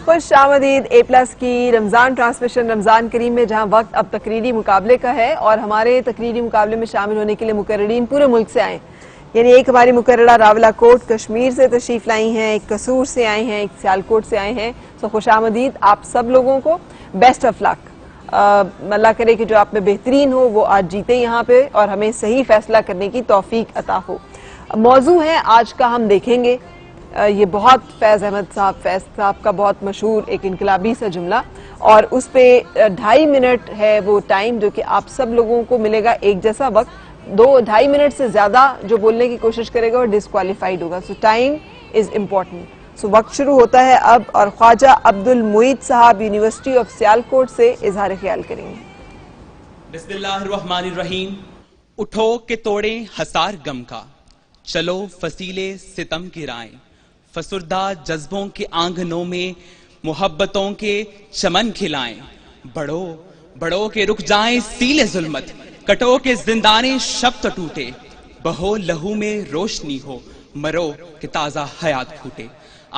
خوش آمدید A+ کی رمضان ٹرانسمیشن رمضان کریم میں، جہاں وقت اب تقریری مقابلے کا ہے اور ہمارے تقریری مقابلے میں شامل ہونے کے لیے مقررین پورے ملک سے آئے ہیں. یعنی ایک ہماری مقررہ راولا کوٹ کشمیر سے تشریف لائی ہیں، ایک قصور سے آئے ہیں، ایک سیالکوٹ سے آئے ہیں. خوش آمدید آپ سب لوگوں کو. بیسٹ آف لک. اللہ کرے کہ جو آپ میں بہترین ہو وہ آج جیتے یہاں پہ اور ہمیں صحیح فیصلہ کرنے کی توفیق عطا ہو. موضوع ہے آج کا، ہم دیکھیں گے یہ بہت فیض صاحب کا بہت مشہور ایک انقلابی سا جملہ، اور اس پہ 2.5 منٹ ہے وہ ٹائم جو کہ آپ سب لوگوں کو ملے گا ایک جیسا وقت. 2.5 منٹ سے زیادہ جو بولنے کی کوشش کرے گا وہ ڈسکوالیفائیڈ ہوگا. سو ٹائم از امپورٹنٹ. سو وقت شروع ہوتا ہے اب، اور خواجہ عبد المعید صاحب یونیورسٹی آف سیالکوٹ سے اظہار خیال کریں گے. بسم اللہ الرحمن الرحیم. اٹھو کہ توڑیں حصار غم کا، چلو فصیلے ستم کی رائیں، فسردہ جذبوں کے آنگنوں میں محبتوں کے چمن کھلائیں. بڑھو بڑھو کہ رک جائیں سیلے ظلمت، کٹو کہ زندانے شب تو ٹوٹے، بہو لہو میں روشنی ہو، مرو کہ تازہ حیات پھوٹے.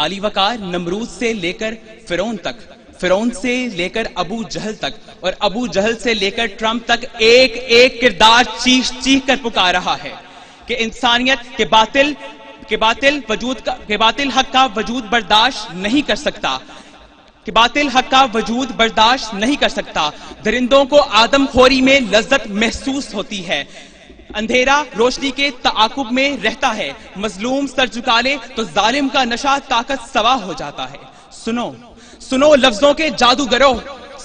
علی وقار نمرود سے لے کر فرعون تک، فرعون سے لے کر ابو جہل تک، اور ابو جہل سے لے کر ٹرمپ تک ایک ایک کردار چیخ چیخ کر پکار رہا ہے کہ انسانیت کے باطل حق کا وجود برداشت نہیں کر سکتا، کہ باطل حق کا وجود برداشت نہیں کر سکتا. درندوں کو آدم خوری میں لذت محسوس ہوتی ہے، اندھیرا روشنی کے تعاقب میں رہتا ہے، مظلوم سر جھکا لے تو ظالم کا نشہ طاقت سوا ہو جاتا ہے. سنو سنو لفظوں کے جادوگروں،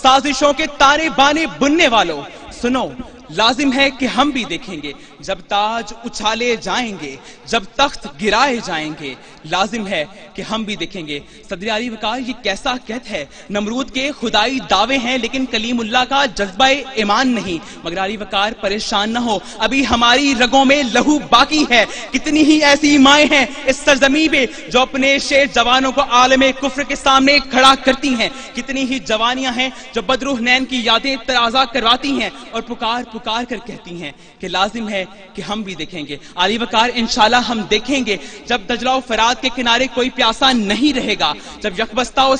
سازشوں کے تانے بانے بننے والوں، سنو لازم ہے کہ ہم بھی دیکھیں گے جب تاج اچھالے جائیں گے، جب تخت گرائے جائیں گے، لازم ہے کہ ہم بھی دیکھیں گے. صدر علی وقار یہ کیسا قحط ہے، نمرود کے خدائی دعوے ہیں لیکن کلیم اللہ کا جذبہ ایمان نہیں. مگر علی وقار پریشان نہ ہو، ابھی ہماری رگوں میں لہو باقی ہے. کتنی ہی ایسی مائیں ہیں اس سرزمین پہ جو اپنے شیر جوانوں کو عالم کفر کے سامنے کھڑا کرتی ہیں. کتنی ہی جوانیاں ہیں جو بدر حنین کی یادیں تازہ کرواتی ہیں اور پکار کر کہتی ہیں کہ لازم ہے کہ ہم بھی دیکھیں گے. علی وقار انشاءاللہ ہم دیکھیں گے جب دجلہ و فرات کے کنارے کوئی پیاسا نہیں رہے گا، جب یکبستہ و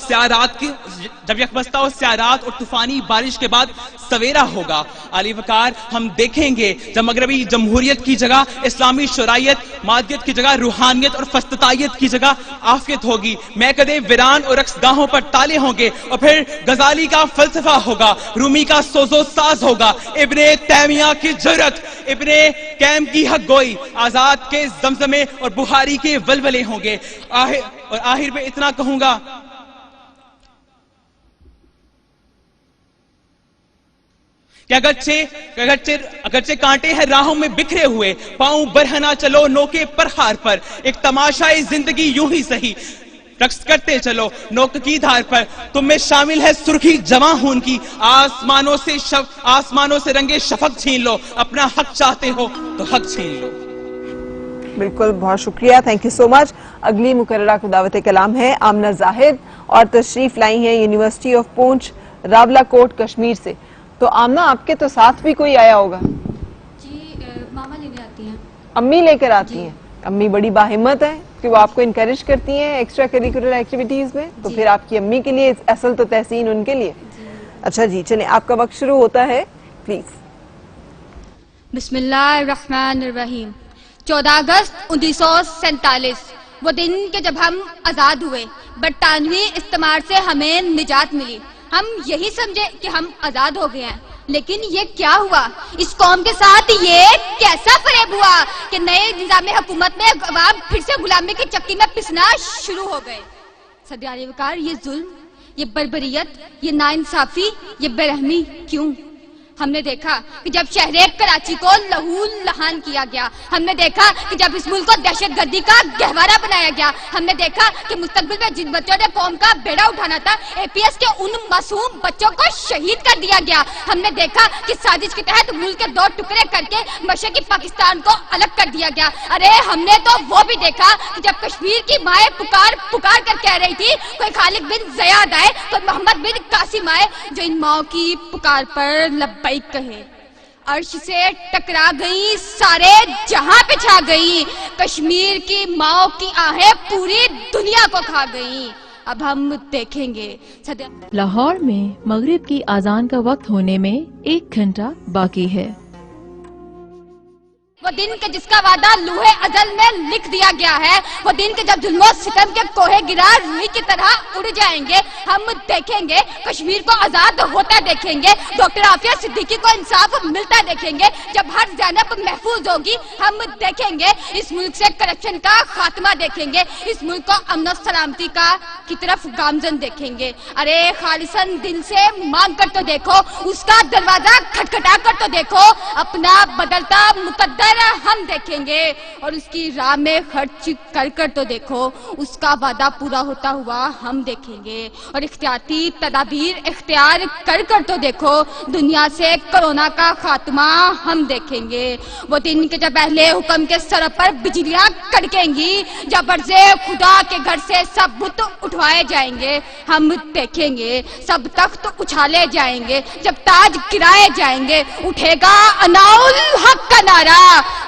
سیارات اور طوفانی بارش کے بعد سویرا ہوگا. علی وقار ہم دیکھیں گے جب مغربی جمہوریت کی جگہ اسلامی شرائعت، مادیت کی جگہ روحانیت اور فستطائیت کی جگہ عافیت ہوگی. میکدے ویران اور رقص گاہوں پر تالے ہوں گے، اور پھر غزالی کا فلسفہ ہوگا، رومی کا سوز و ساز ہوگا، ابن تیمیہ کی جرت، ابن قیم کی حق گوئی، آزاد کے زمزمے اور بخاری کے ولولے ہوں گے. اور آخر میں اتنا کہوں گا کہ اگرچہ کانٹے ہیں راہوں میں بکھرے ہوئے، پاؤں برہنا چلو نوکے پرخار پر، ایک تماشائی زندگی یوں ہی سہی رقص کرتے چلو نوک کی دھار پر. تم میں شامل ہے سرخی جواں خون کی، آسمانوں سے رنگے شفق چھین لو، اپنا حق چاہتے ہو تو حق چھین لو. بالکل، بہت شکریہ، تھینک یو سو مچ. اگلی مقررہ کو دعوت کلام ہے آمنہ زاہد، اور تشریف لائی ہیں یونیورسٹی آف پونچھ راولا کوٹ کشمیر سے. تو آمنہ آپ کے تو ساتھ بھی کوئی آیا ہوگا؟ جی ماما لینے آتی ہیں. امی لے کر آتی ہیں؟ امی بڑی باہمت ہے کہ وہ آپ کو انکریج کرتی ہیں ایکسٹرا کریکولر ایکٹیویٹیز میں، تو پھر آپ کی امی کے لیے اصل تو تحسین ان کے لیے. اچھا جی، چلیں آپ کا وقت شروع ہوتا ہے پلیز. بسم اللہ الرحمن الرحیم. 14 اگست 1947 وہ دن کہ جب ہم آزاد ہوئے، برطانوی استعمار سے ہمیں نجات ملی. ہم یہی سمجھے کہ ہم آزاد ہو گئے ہیں، لیکن یہ کیا ہوا؟ اس قوم کے ساتھ یہ کیسا فریب ہوا کہ نئے نظام حکومت میں عوام پھر سے غلامی کی چکی میں پسنا شروع ہو گئے. صدر علی وقار، یہ ظلم، یہ بربریت، یہ ناانصافی، یہ بے رحمی کیوں؟ ہم نے دیکھا کہ جب شہر کراچی کو لہو لہان کیا گیا، ہم نے دیکھا کہ جب اس ملک کو دہشت گردی کا گہوارہ بنایا گیا، ہم نے دیکھا کہ مستقبل میں جن بچوں نے قوم کا بیڑا اٹھانا تھا، اے پی ایس کے ان معصوم بچوں کو شہید کر دیا گیا، ہم نے دیکھا کہ سازش کے تحت ملک کے 2 ٹکڑے کر کے مشرقی پاکستان کو الگ کر دیا گیا۔ ارے ہم نے تو وہ بھی دیکھا کہ جب کشمیر کی مائیں پکار کر کہہ رہی تھی کوئی خالد بن زیاد آئے، کوئی محمد بن قاسم آئے جو ان ماؤں کی پکار پر لبیک کہے۔ عرش سے ٹکرا گئی، سارے جہاں پہ چھا گئی، کشمیر کی ماؤں کی آہیں پوری دنیا کو کھا گئی۔ اب ہم دیکھیں گے لاہور میں مغرب کی اذان کا وقت ہونے میں 1 گھنٹہ باقی ہے۔ وہ دن کہ جس کا وعدہ لوح ازل میں لکھ دیا گیا ہے، وہ دن کہ جب ظلم و ستم کے کوہ گرا روئی کی طرح اڑ جائیں گے، ہم دیکھیں گے کشمیر کو آزاد ہوتا دیکھیں گے، ڈاکٹر عافیہ صدیقی کو انصاف ملتا دیکھیں گے، جب ہر زینب محفوظ ہوگی ہم دیکھیں گے اس ملک سے کرپشن کا خاتمہ دیکھیں گے، اس ملک کو امن و سلامتی کی طرف گامزن دیکھیں گے۔ ارے خالصاً دل سے مانگ کر تو دیکھو، اس کا دروازہ کھٹکھٹا کر تو دیکھو، اپنا بدلتا مقدر ہم دیکھیں گے، اور اس کی راہ میں خرچ کر تو دیکھو، اس کا وعدہ پورا ہوتا ہوا ہم دیکھیں گے، اور احتیاطی تدابیر اختیار کر تو دیکھو، دنیا سے کرونا کا خاتمہ ہم دیکھیں گے۔ وہ دن کہ جب اہل حکم کے سر پر بجلیاں کڑکیں گی، جب عرض خدا کے گھر سے سب بت اٹھوائے جائیں گے، ہم دیکھیں گے سب تخت اچھالے جائیں گے، جب تاج گرائے جائیں گے، اٹھے گا اناؤ الحق کا نعرہ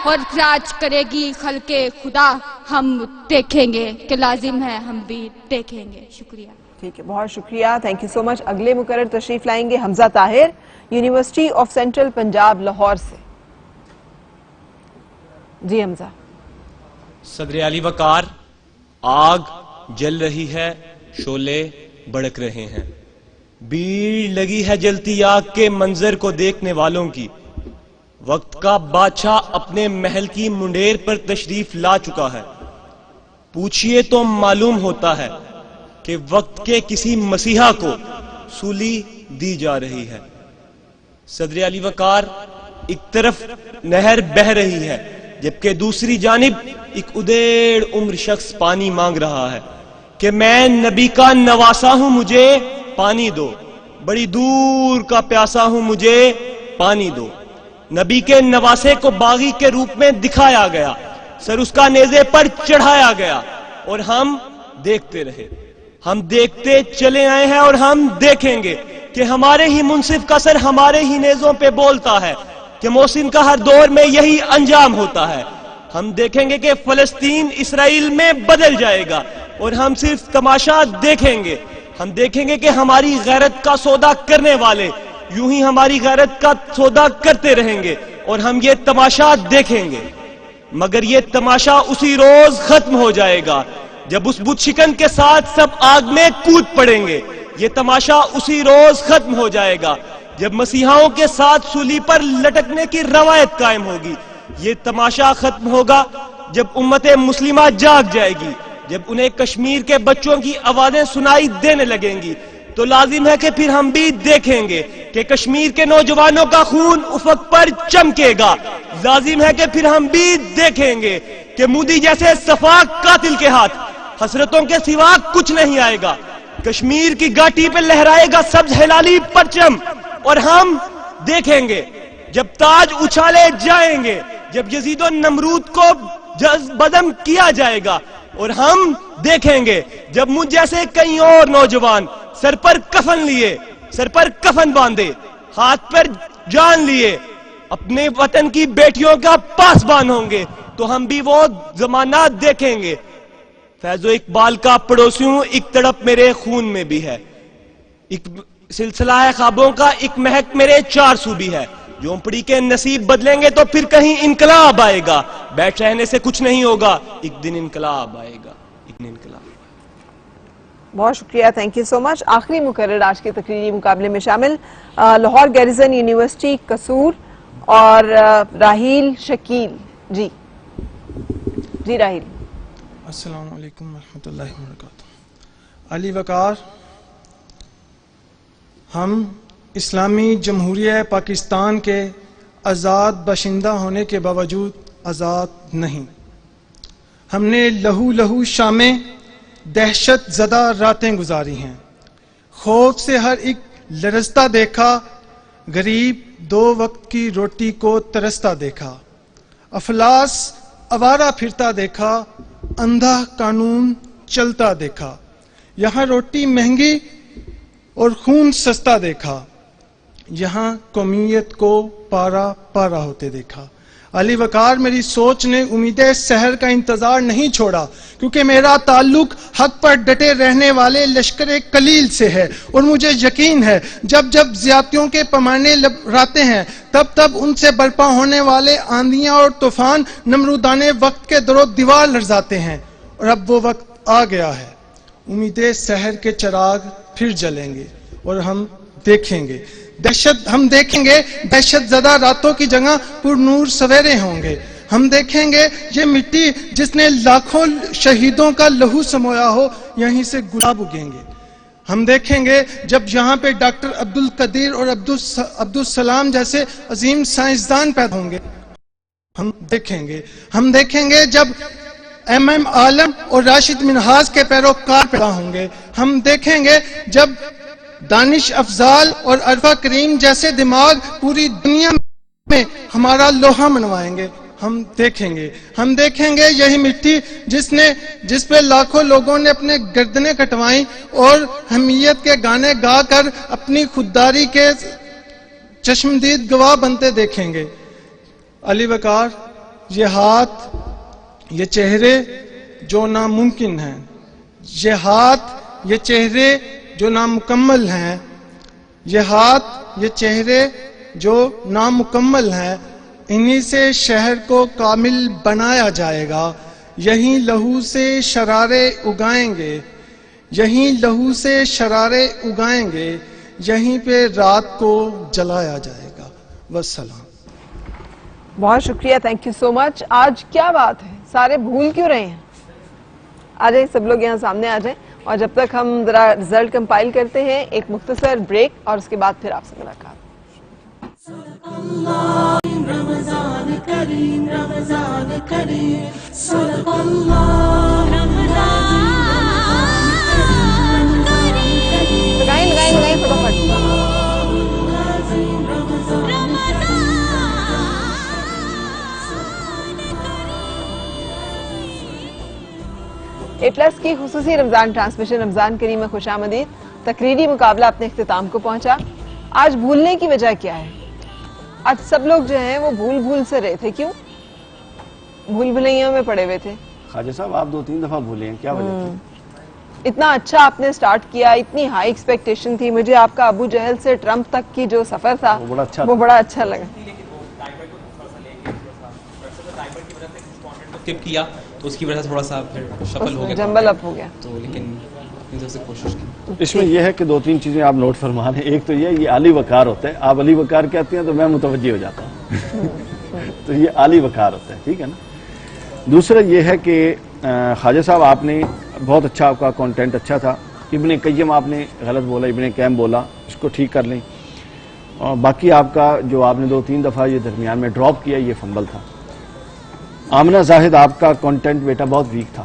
اور راج کرے گی خلق خدا، ہم دیکھیں گے کہ لازم ہے ہم بھی دیکھیں گے۔ شکریہ۔ ٹھیک ہے، بہت شکریہ، تھینک یو سو مچ۔ اگلے مقرر تشریف لائیں گے Hamza Tahir, university of central Punjab Lahore سے۔ جی حمزہ۔ صدر علی وقار، آگ جل رہی ہے، شعلے بھڑک رہے ہیں، بھیڑ لگی ہے جلتی آگ کے منظر کو دیکھنے والوں کی۔ وقت کا بادشاہ اپنے محل کی منڈیر پر تشریف لا چکا ہے۔ پوچھئے تو معلوم ہوتا ہے کہ وقت کے کسی مسیحا کو سولی دی جا رہی ہے۔ صدر علی وقار، ایک طرف نہر بہہ رہی ہے جبکہ دوسری جانب ایک ادیڑ عمر شخص پانی مانگ رہا ہے کہ میں نبی کا نواسا ہوں، مجھے پانی دو، بڑی دور کا پیاسا ہوں، مجھے پانی دو۔ نبی کے نواسے کو باغی کے روپ میں دکھایا گیا، سر اس کا نیزے پر چڑھایا گیا، اور ہم دیکھتے رہے، ہم دیکھتے چلے آئے ہیں، اور ہم دیکھیں گے کہ ہمارے ہی منصف کا سر ہمارے ہی نیزوں پہ بولتا ہے کہ محسن کا ہر دور میں یہی انجام ہوتا ہے۔ ہم دیکھیں گے کہ فلسطین اسرائیل میں بدل جائے گا، اور ہم صرف تماشا دیکھیں گے۔ ہم دیکھیں گے کہ ہماری غیرت کا سودا کرنے والے یوں ہی ہماری غیرت کا سودا کرتے رہیں گے، اور ہم یہ تماشا دیکھیں گے، مگر یہ تماشا اسی روز ختم ہو جائے گا جب اس بت شکن کے ساتھ سب آگ میں کود پڑیں گے۔ یہ تماشا اسی روز ختم ہو جائے گا جب مسیحاؤں کے ساتھ سولی پر لٹکنے کی روایت قائم ہوگی۔ یہ تماشا ختم ہوگا جب امت مسلمہ جاگ جائے گی، جب انہیں کشمیر کے بچوں کی آوازیں سنائی دینے لگیں گی، تو لازم ہے کہ پھر ہم بھی دیکھیں گے کہ کشمیر کے نوجوانوں کا خون افق پر چمکے گا۔ لازم ہے کہ پھر ہم بھی دیکھیں گے کہ مودی جیسے صفاق قاتل کے ہاتھ حسرتوں کے سوا کچھ نہیں آئے گا۔ کشمیر کی گاٹی پہ لہرائے گا سبز ہلالی پرچم، اور ہم دیکھیں گے جب تاج اچھالے جائیں گے، جب یزید و نمرود کو بدم کیا جائے گا، اور ہم دیکھیں گے جب مجھ جیسے کئی اور نوجوان سر پر کفن لیے، سر پر کفن باندھے، ہاتھ پر جان لیے، اپنے وطن کی بیٹیوں کا پاسبان ہوں گے، تو ہم بھی وہ زمانہ دیکھیں گے۔ فیض و اقبال کا پڑوسیوں، ایک تڑپ میرے خون میں بھی ہے، ایک سلسلہ ہے خوابوں کا، ایک مہک میرے 4 سو بھی ہے۔ جھونپڑی کے نصیب بدلیں گے تو پھر کہیں انقلاب آئے گا، بیٹھ رہنے سے کچھ نہیں ہوگا، ایک دن انقلاب آئے گا، ایک دن انقلاب۔ بہت شکریہ، تھینک یو سو مچ۔ آخری مقرر آج کے تقریری مقابلے میں شامل لاہور گیریزن یونیورسٹی قصور اور راحیل شکیل۔ جی راحیل۔ السلام علیکم ورحمۃ اللہ وبرکاتہ۔ علی وقار، ہم اسلامی جمہوریہ پاکستان کے آزاد باشندہ ہونے کے باوجود آزاد نہیں. ہم نے لہو لہو شامیں، دہشت زدہ راتیں گزاری ہیں. خوف سے ہر ایک لرزتا دیکھا، غریب 2 وقت کی روٹی کو ترستا دیکھا. افلاس آوارہ پھرتا دیکھا، اندھا قانون چلتا دیکھا. یہاں روٹی مہنگی اور خون سستا دیکھا. یہاں قومیت کو پارا پارا ہوتے دیکھا. علی وقار میری سوچ نے امید سحر کا انتظار نہیں چھوڑا، کیونکہ میرا تعلق حق پر ڈٹے رہنے والے لشکر قلیل سے ہے، اور مجھے یقین ہے جب جب زیادتیوں کے پیمانے لبراتے ہیں تب تب ان سے برپا ہونے والے آندیاں اور طوفان نمرودان وقت کے در و دیوار لرزاتے ہیں. اور اب وہ وقت آ گیا ہے. امید سحر کے چراغ پھر جلیں گے اور ہم دیکھیں گے دہشت زدہ راتوں کی جگہ پر نور سویرے ہوں گے. ہم دیکھیں گے یہ مٹی جس نے لاکھوں شہیدوں کا لہو سمویا ہو، یہیں سے گلاب اگیں گے. ہم دیکھیں گے جب یہاں پہ ڈاکٹر عبدالقدیر اور عبدالسلام جیسے عظیم سائنسدان پیدا ہوں گے. ہم دیکھیں گے جب ایم عالم اور راشد منہاج کے پیروکار پیدا ہوں گے. ہم دیکھیں گے جب دانش افضال اور عرفہ کریم جیسے دماغ پوری دنیا میں ہمارا لوہا منوائیں گے. ہم دیکھیں گے یہی مٹی جس پہ لاکھوں لوگوں نے اپنے گردنیں کٹوائیں اور حمیت کے گانے گا کر اپنی خودداری کے چشمدید گواہ بنتے دیکھیں گے. علی وقار، یہ ہاتھ، یہ چہرے جو ناممکن ہیں، یہ ہاتھ، یہ چہرے جو نامکمل ہیں، یہ ہاتھ، یہ چہرے جو نامکمل ہیں، انہی سے شہر کو کامل بنایا جائے گا. یہیں لہو سے شرارے اگائیں گے، یہیں پہ رات کو جلایا جائے گا. والسلام. بہت شکریہ، تھینک یو سو مچ. آج کیا بات ہے، سارے بھول کیوں رہے ہیں؟ آ جائیں سب لوگ یہاں سامنے آ جائیں، اور جب تک ہم ذرا رزلٹ کمپائل کرتے ہیں، ایک مختصر بریک اور اس کے بعد پھر آپ سے ملاقات. رمضان کریم رمضان کریم صدق اللہ لگائیں فٹافٹ. اے پلس کی خصوصی رمضان ٹرانسمیشن رمضان کریم میں خوش آمدید. تقریری مقابلہ اپنے اختتام کو پہنچا. آج بھولنے کی وجہ کیا ہے؟ آج سب لوگ جو ہیں وہ بھول سے رہے تھے. کیوں؟ بھول بھلیوں میں پڑے ہوئے تھے. خواجہ صاحب آپ 2-3 دفعہ بھولے ہیں، کیا وجہ تھی؟ اتنا اچھا آپ نے سٹارٹ کیا، اتنی ہائی ایکسپیکٹیشن تھی. مجھے آپ کا ابو جہل سے ٹرمپ تک کی جو سفر تھا وہ بڑا اچھا لگا. کیا تو اس کی وجہ سے تھوڑا سا شفل ہو گیا، جمبل اپ ہو گیا. تو لیکن سے کوشش کی. اس میں یہ ہے کہ 2-3 چیزیں آپ نوٹ فرما لیں. ایک تو یہ علی وقار ہوتا ہے. آپ علی وقار کہتے ہیں تو میں متوجہ ہو جاتا ہوں. تو یہ علی وقار ہوتا ہے، ٹھیک ہے نا. دوسرا یہ ہے کہ خواجہ صاحب آپ نے بہت اچھا، آپ کا کانٹینٹ اچھا تھا. ابن قیم آپ نے غلط بولا، ابن قیم بولا، اس کو ٹھیک کر لیں. اور باقی آپ کا جو آپ نے 2-3 دفعہ یہ درمیان میں ڈراپ کیا، یہ فمبل تھا. آمنہ زاہد آپ کا کانٹینٹ بیٹا بہت ویک تھا،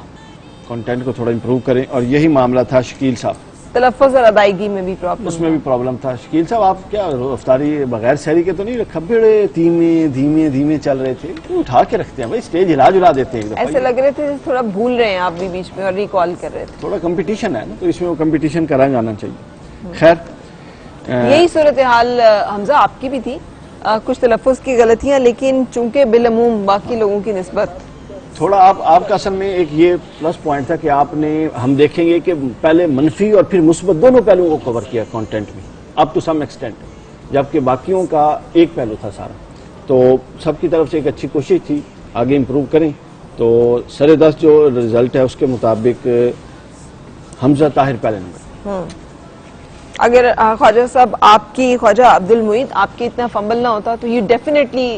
کانٹینٹ کو تھوڑا امپروو کریں. اور یہی معاملہ تھا شکیل صاحب، تلفظ اور ادائیگی میں بھی پرابلم، اس میں بھی پرابلم تھا. شکیل صاحب آپ کیا رفتاری بغیر سحری کے تو نہیں رکھا، بڑے دھیمے چل رہے تھے. اٹھا کے رکھتے ہیں بھائی، اسٹیج ہلا دیتے ہیں. ایسے لگ رہے تھے تھوڑا بھول رہے ہیں آپ بھی بیچ میں اور ریکال کر رہے تھے. تھوڑا کمپٹیشن ہے نا، تو اس میں وہ کمپٹیشن کرا جانا چاہیے. خیر یہی صورتحال حمزہ آپ کی بھی تھی، کچھ تلفظ کی غلطیاں، لیکن چونکہ بالعموم باقی لوگوں کی نسبت تھوڑا آپ کا اصل میں ایک یہ پلس پوائنٹ تھا کہ آپ نے، ہم دیکھیں گے کہ پہلے منفی اور پھر مثبت دونوں پہلوؤں کو کور کیا کانٹینٹ میں اپ ٹو سم ایکسٹینٹ، جبکہ باقیوں کا ایک پہلو تھا سارا. تو سب کی طرف سے ایک اچھی کوشش تھی، آگے امپروو کریں. تو سر 10 جو رزلٹ ہے اس کے مطابق حمزہ طاہر پہلے نمبر. اگر خواجہ صاحب آپ کی، خواجہ عبد المعید آپ کی اتنا فمبل نہ ہوتا تو یو ڈیفینیٹلی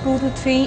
2 to 3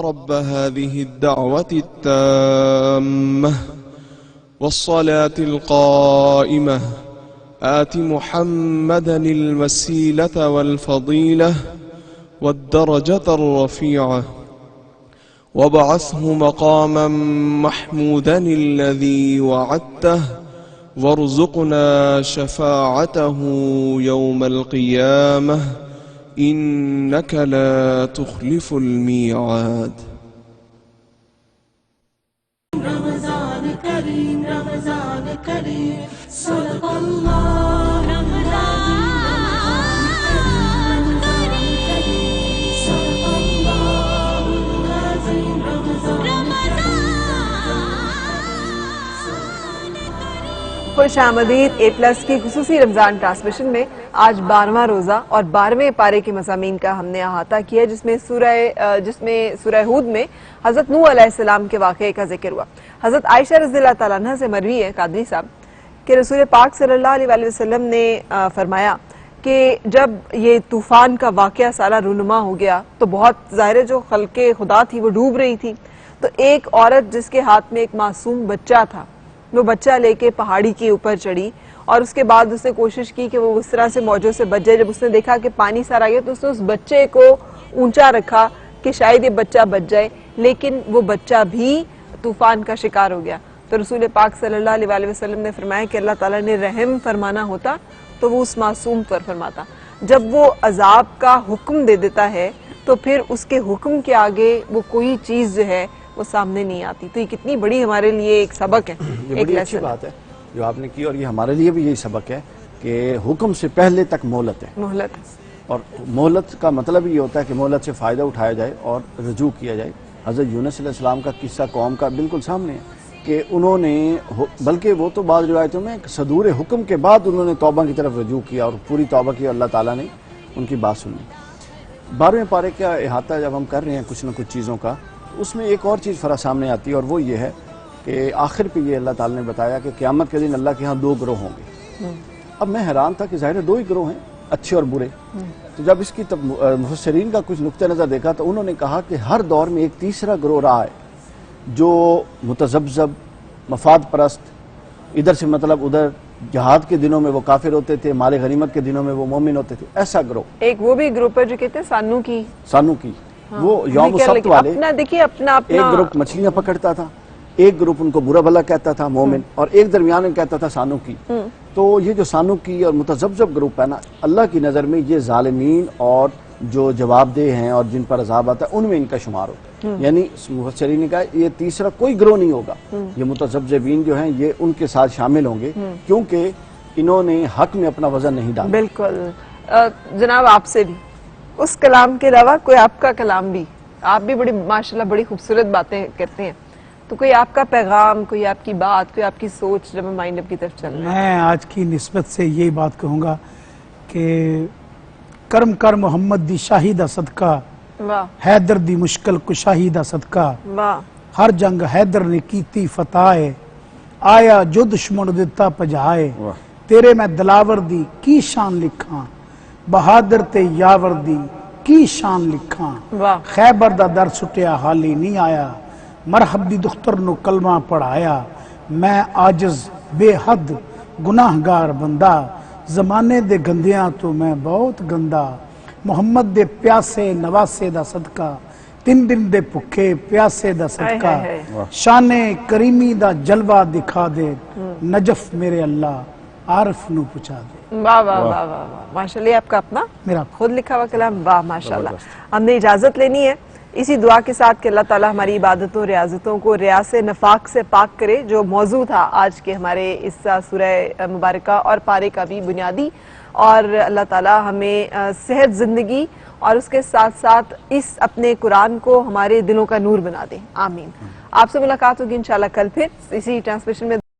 رب هذه الدعوة التامة والصلاة القائمة آت محمدا الوسيلة والفضيلة والدرجة الرفيعة وابعثه مقاما محمودا الذي وعدته وارزقنا شفاعته يوم القيامة إنك لا تخلف الميعاد. رمضان کریم رمضان کریم صدق اللہ خوش آمدید اے پلس کی خصوصی رمضان ٹرانسمیشن میں آج 12واں روزہ اور 12ویں پارے کے مضامین کا ہم نے احاطہ کیا جس میں سورہ ہود میں حضرت نوح علیہ السلام کے واقعے کا ذکر ہوا. حضرت عائشہ رضی اللہ تعالیٰ عنہ سے مروی ہے قادری صاحب کہ رسول پاک صلی اللہ علیہ وسلم نے فرمایا کہ جب یہ طوفان کا واقعہ سارا رونما ہو گیا تو بہت ظاہر جو خلق خدا تھی وہ ڈوب رہی تھی. تو ایک عورت جس کے ہاتھ میں ایک معصوم بچہ تھا وہ بچہ لے کے پہاڑی کے اوپر چڑھی اور اس کے بعد اس نے کوشش کی کہ وہ اس طرح سے موجوں سے بچ جائے. جب اس نے دیکھا کہ پانی سارا گیا تو اس نے اس بچے کو اونچا رکھا کہ شاید یہ بچہ بچ جائے، لیکن وہ بچہ بھی طوفان کا شکار ہو گیا. تو رسول پاک صلی اللہ علیہ وسلم نے فرمایا کہ اللہ تعالیٰ نے رحم فرمانا ہوتا تو وہ اس معصوم پر فرماتا. جب وہ عذاب کا حکم دے دیتا ہے تو پھر اس کے حکم کے آگے وہ کوئی چیز جو ہے وہ سامنے نہیں آتی. تو یہ کتنی بڑی ہمارے لیے ایک سبق ہے، یہ بڑی اچھی بات ہے جو آپ نے کی، اور یہ ہمارے لیے بھی یہی سبق ہے کہ حکم سے پہلے تک مہلت ہے. مہلت اور مہلت کا مطلب یہ ہوتا ہے کہ مہلت سے فائدہ اٹھایا جائے اور رجوع کیا جائے. حضرت یونس علیہ السلام کا قصہ قوم کا بالکل سامنے ہے کہ انہوں نے بلکہ وہ تو بعض روایتوں میں صدور حکم کے بعد انہوں نے توبہ کی طرف رجوع کیا اور پوری توبہ کی، اللہ تعالیٰ نے ان کی بات سنی. 12ویں پارے کا احاطہ جب ہم کر رہے ہیں کچھ نہ کچھ چیزوں کا، اس میں ایک اور چیز فرا سامنے آتی ہے اور وہ یہ ہے کہ آخر پہ یہ اللہ تعالیٰ نے بتایا کہ قیامت کے دن اللہ کے ہاں 2 گروہ ہوں گے. اب میں حیران تھا کہ ظاہر 2 ہی گروہ ہیں، اچھے اور برے. تو جب اس کی مفسرین کا کچھ نقطہ نظر دیکھا تو انہوں نے کہا کہ ہر دور میں ایک تیسرا گروہ رہا ہے جو متذبذب، مفاد پرست، ادھر سے مطلب ادھر، جہاد کے دنوں میں وہ کافر ہوتے تھے، مال غنیمت کے دنوں میں وہ مومن ہوتے تھے. ایسا گروہ ایک وہ بھی گروپ ہے جو کہتے ہیں سانو کی وہ یوم السبت والے. دیکھیے اپنا ایک گروپ مچھلیاں پکڑتا تھا، ایک گروپ ان کو برا بھلا کہتا تھا مومن، اور ایک درمیان میں کہتا تھا سانو کی. تو یہ جو سانو کی اور متذبذب گروپ ہے نا، اللہ کی نظر میں یہ ظالمین اور جو جواب دہ ہیں اور جن پر عذاب آتا ہے ان میں ان کا شمار ہوتا ہے. یعنی مفسرین نے کہا یہ تیسرا کوئی گروہ نہیں ہوگا، یہ متذبذبین جو ہیں یہ ان کے ساتھ شامل ہوں گے کیونکہ انہوں نے حق میں اپنا وزن نہیں ڈالا. بالکل. جناب آپ سے بھی اس کلام کے علاوہ کوئی آپ کا کلام بھی، آپ بھی بڑی ماشاءاللہ بڑی خوبصورت باتیں کرتے ہیں، تو کوئی آپ کا پیغام، کوئی آپ کی بات، کوئی آپ کی سوچ جب ہم مائنڈ اپ کی طرف چل رہے ہیں؟ میں آج کی نسبت سے یہی بات کہوں گا کہ کرم کر محمد دی شاہیدہ صدقہ، حیدر دی مشکل کشاہیدہ صدقہ، ہر جنگ حیدر نے کیتی فتح ہے، آیا جو دشمن دیتا پجائے، تیرے میں دلاور دی کی شان لکھاں، بہادر تے یاور دی کی شان لکھاں، خیبر دا در سٹیا حالی نہیں آیا، مرحب دی دختر نو کلمہ پڑھایا، میں عاجز بے حد گناہگار بندہ، زمانے دے گندیاں تو میں بہت گندا، محمد دے پیاسے نواسے دا صدقہ، 3 دن دے پکھے پیاسے دا صدقہ، شان کریمی دا جلوہ دکھا دے، نجف میرے اللہ عارف نو پچھا دے. واہ واہ واہ واہ ماشاءاللہ. آپ کا اپنا میرا خود لکھا ہوا کلام، واہ ماشاءاللہ. ہم نے اجازت لینی ہے اسی دعا کے ساتھ کہ اللہ تعالیٰ ہماری عبادتوں ریاضتوں کو ریاض نفاق سے پاک کرے، جو موضوع تھا آج کے ہمارے اس سورہ مبارکہ اور پارے کا بھی بنیادی، اور اللہ تعالیٰ ہمیں صحت زندگی اور اس کے ساتھ ساتھ اس اپنے قرآن کو ہمارے دلوں کا نور بنا دے. آمین. آپ سے ملاقات ہوگی انشاءاللہ کل پھر اسی ٹرانسمیشن میں.